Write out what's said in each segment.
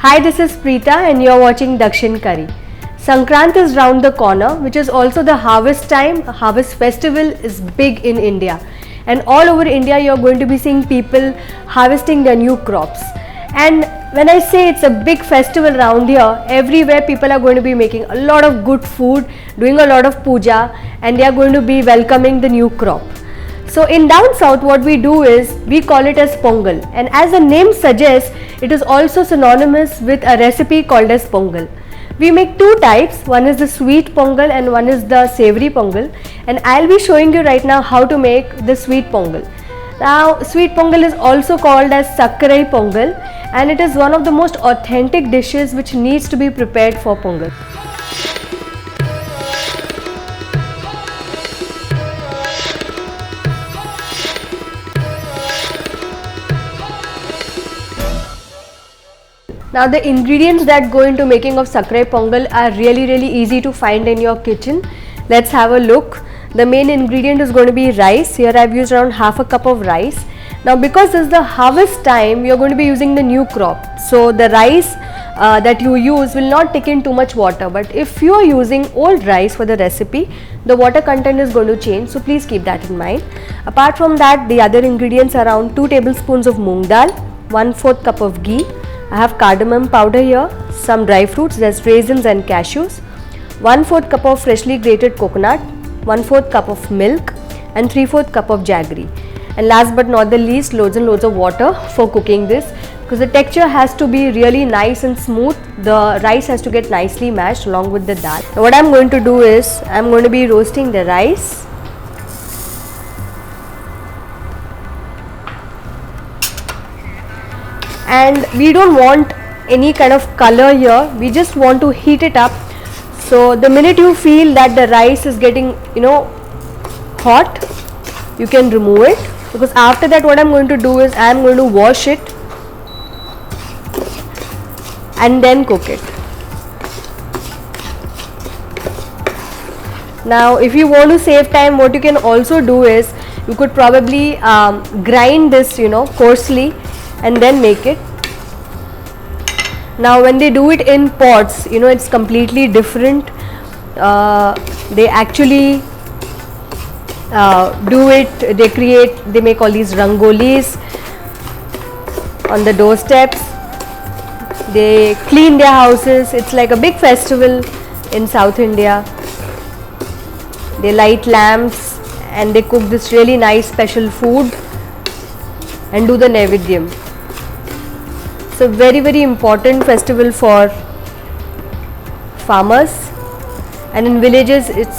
Hi, this is Preetha and you are watching Dakshin Curry. Sankrant is round the corner, which is also the harvest time. Harvest festival is big in India, and all over India you are going to be seeing people harvesting their new crops. And when I say it's a big festival around here, everywhere people are going to be making a lot of good food, doing a lot of puja, and they are going to be welcoming the new crop. So in down south what we do is we call it as Pongal, and as the name suggests, it is also synonymous with a recipe called as Pongal. We make two types, one is the sweet Pongal and one is the savory Pongal, and I'll be showing you right now how to make the sweet Pongal. Now sweet Pongal is also called as Sakkarai Pongal, and it is one of the most authentic dishes which needs to be prepared for Pongal. Now the ingredients that go into making of Sakkarai Pongal are really easy to find in your kitchen. Let's have a look. The main ingredient is going to be rice. Here I've used around half a cup of rice. Now because this is the harvest time, you're going to be using the new crop. So the rice that you use will not take in too much water. But if you are using old rice for the recipe, the water content is going to change. So please keep that in mind. Apart from that, the other ingredients are around 2 tablespoons of moong dal, 1/4 cup of ghee. I have cardamom powder here, some dry fruits, there's raisins and cashews, 1/4 cup of freshly grated coconut, 1/4 cup of milk and 3/4 cup of jaggery. And last but not the least, loads and loads of water for cooking this, because the texture has to be really nice and smooth. The rice has to get nicely mashed along with the dal. Now what I'm going to do is, I'm going to be roasting the rice. And we don't want any kind of color here, we just want to heat it up. So the minute you feel that the rice is getting hot, you can remove it, because after that what I'm going to do is I'm going to wash it and then cook it. Now if you want to save time, what you can also do is you could probably grind this coarsely and then make it. Now when they do it in pots, it's completely different. They actually do it, they make all these rangolis on the doorsteps, they clean their houses. It's like a big festival in South India. They light lamps and they cook this really nice special food and do the neivedhyam. It's a very important festival for farmers, and in villages it's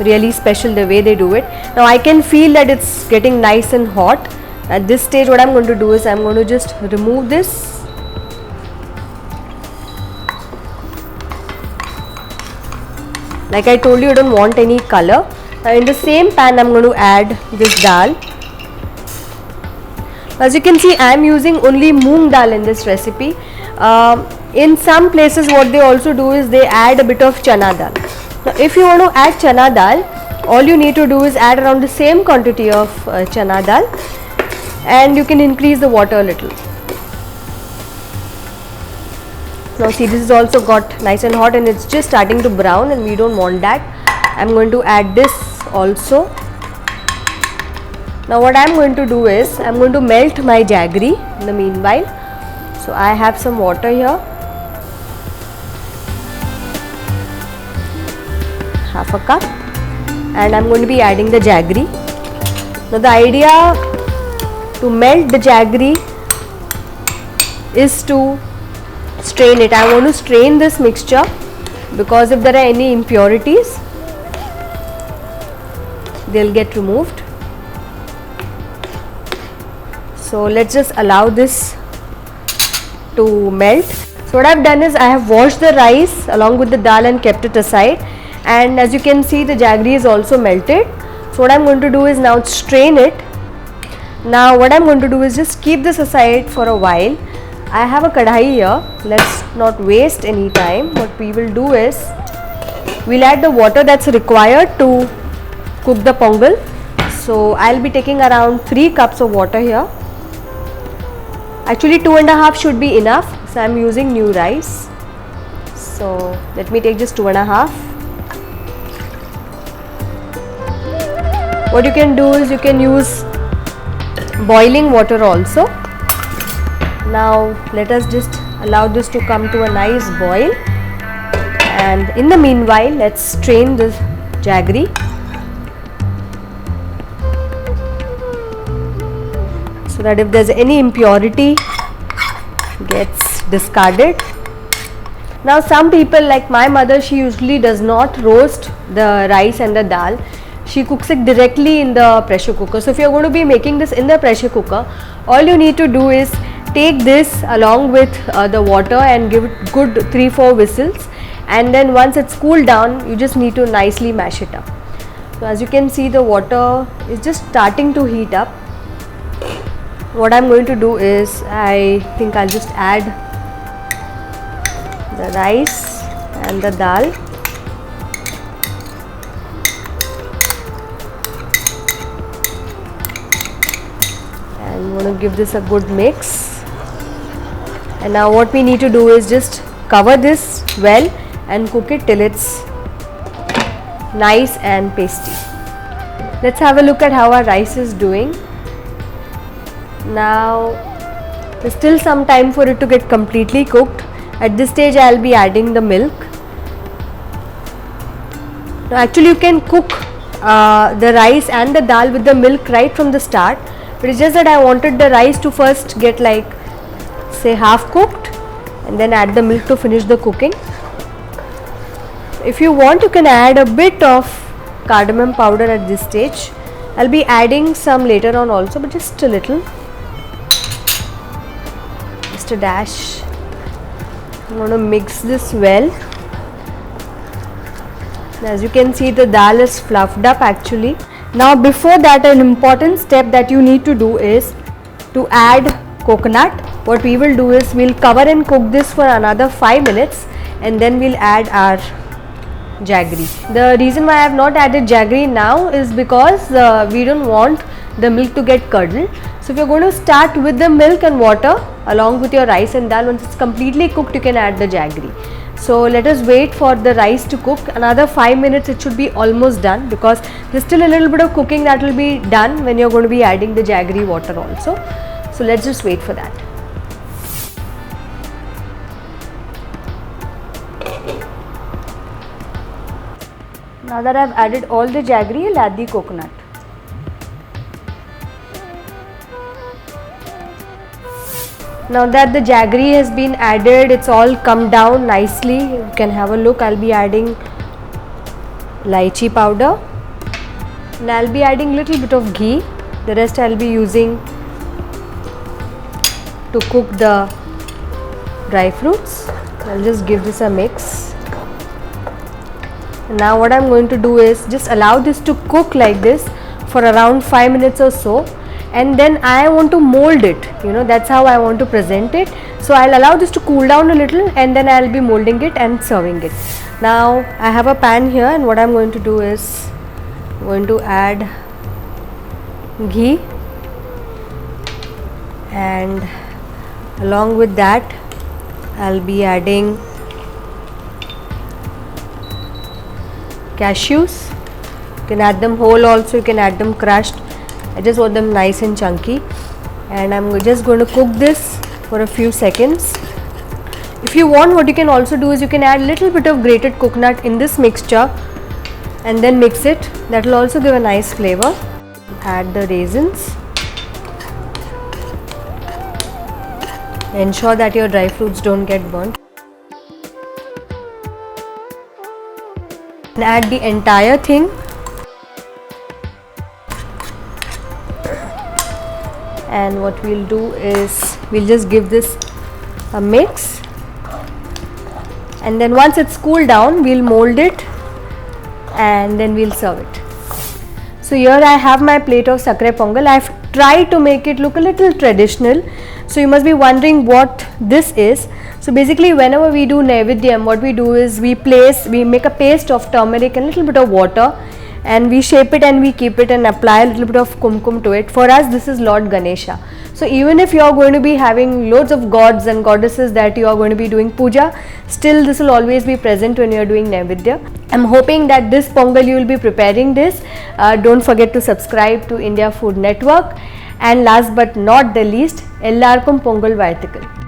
really special the way they do it. Now I can feel that it's getting nice and hot. At this stage what I'm going to do is I'm going to just remove this. Like I told you, I don't want any color. Now in the same pan I'm going to add this dal. As you can see, I am using only moong dal in this recipe. In some places what they also do is they add a bit of chana dal. Now if you want to add chana dal, all you need to do is add around the same quantity of chana dal, and you can increase the water a little. Now see, this is also got nice and hot and it's just starting to brown, and we don't want that. I'm going to add this also. Now what I am going to do is, I am going to melt my jaggery in the meanwhile. So I have some water here, half a cup, and I am going to be adding the jaggery. Now the idea to melt the jaggery is to strain it. I want to strain this mixture, because if there are any impurities, they'll get removed. So let's just allow this to melt. So what I've done is I have washed the rice along with the dal and kept it aside, and as you can see the jaggery is also melted. So what I'm going to do is now strain it. Now what I'm going to do is just keep this aside for a while. I have a kadhai here. Let's not waste any time. What we will do is we'll add the water that's required to cook the pongal. So I'll be taking around 3 cups of water here. Actually 2.5 should be enough. So I am using new rice. So let me take just 2.5. What you can do is you can use boiling water also. Now let us just allow this to come to a nice boil, and in the meanwhile let's strain this jaggery. So that if there's any impurity gets discarded. Now some people, like my mother, she usually does not roast the rice and the dal. She cooks it directly in the pressure cooker. So if you're going to be making this in the pressure cooker, all you need to do is take this along with the water and give it good 3-4 whistles, and then once it's cooled down, you just need to nicely mash it up. So as you can see, the water is just starting to heat up. What I'm going to do is, I think I'll just add the rice and the dal. And I'm going to give this a good mix. And now what we need to do is just cover this well and cook it till it's nice and pasty. Let's have a look at how our rice is doing. Now there's still some time for it to get completely cooked. At this stage I'll be adding the milk. Now actually you can cook the rice and the dal with the milk right from the start, but it's just that I wanted the rice to first get like say half cooked and then add the milk to finish the cooking. If you want, you can add a bit of cardamom powder at this stage. I'll be adding some later on also, but just a little, just a dash. I'm going to mix this well. As you can see, the dal is fluffed up actually. Now before that, an important step that you need to do is to add coconut. What we will do is we'll cover and cook this for another 5 minutes, and then we'll add our jaggery. The reason why I have not added jaggery now is because we don't want the milk to get curdled. So if you're going to start with the milk and water along with your rice and dal, once it's completely cooked, you can add the jaggery. So let us wait for the rice to cook. Another 5 minutes, it should be almost done, because there's still a little bit of cooking that will be done when you're going to be adding the jaggery water also. So let's just wait for that. Now that I've added all the jaggery, I'll add the coconut. Now that the jaggery has been added, it's all come down nicely. You can have a look. I'll be adding lychee powder, and I'll be adding little bit of ghee. The rest I'll be using to cook the dry fruits. I'll just give this a mix. Now what I'm going to do is just allow this to cook like this for around 5 minutes or so, and then I want to mold it, that's how I want to present it. So I'll allow this to cool down a little, and then I'll be molding it and serving it. Now I have a pan here, and what I'm going to do is I'm going to add ghee, and along with that I'll be adding cashews. You can add them whole also, you can add them crushed. I just want them nice and chunky, and I'm just going to cook this for a few seconds. If you want, what you can also do is you can add little bit of grated coconut in this mixture and then mix it. That will also give a nice flavor. Add the raisins. Ensure that your dry fruits don't get burnt. And add the entire thing. And what we'll do is we'll just give this a mix, and then once it's cooled down, we'll mold it and then we'll serve it. So here I have my plate of Sakkarai Pongal. I've tried to make it look a little traditional. So you must be wondering what this is. So basically, whenever we do neivedhyam, what we do is we make a paste of turmeric and a little bit of water, and we shape it and we keep it and apply a little bit of kumkum to it. For us, this is Lord Ganesha. So even if you are going to be having loads of gods and goddesses that you are going to be doing puja, still this will always be present when you are doing neivedhya. I'm hoping that this Pongal you will be preparing this. Don't forget to subscribe to India Food Network. And last but not the least, ellarkum Pongal Varthikal.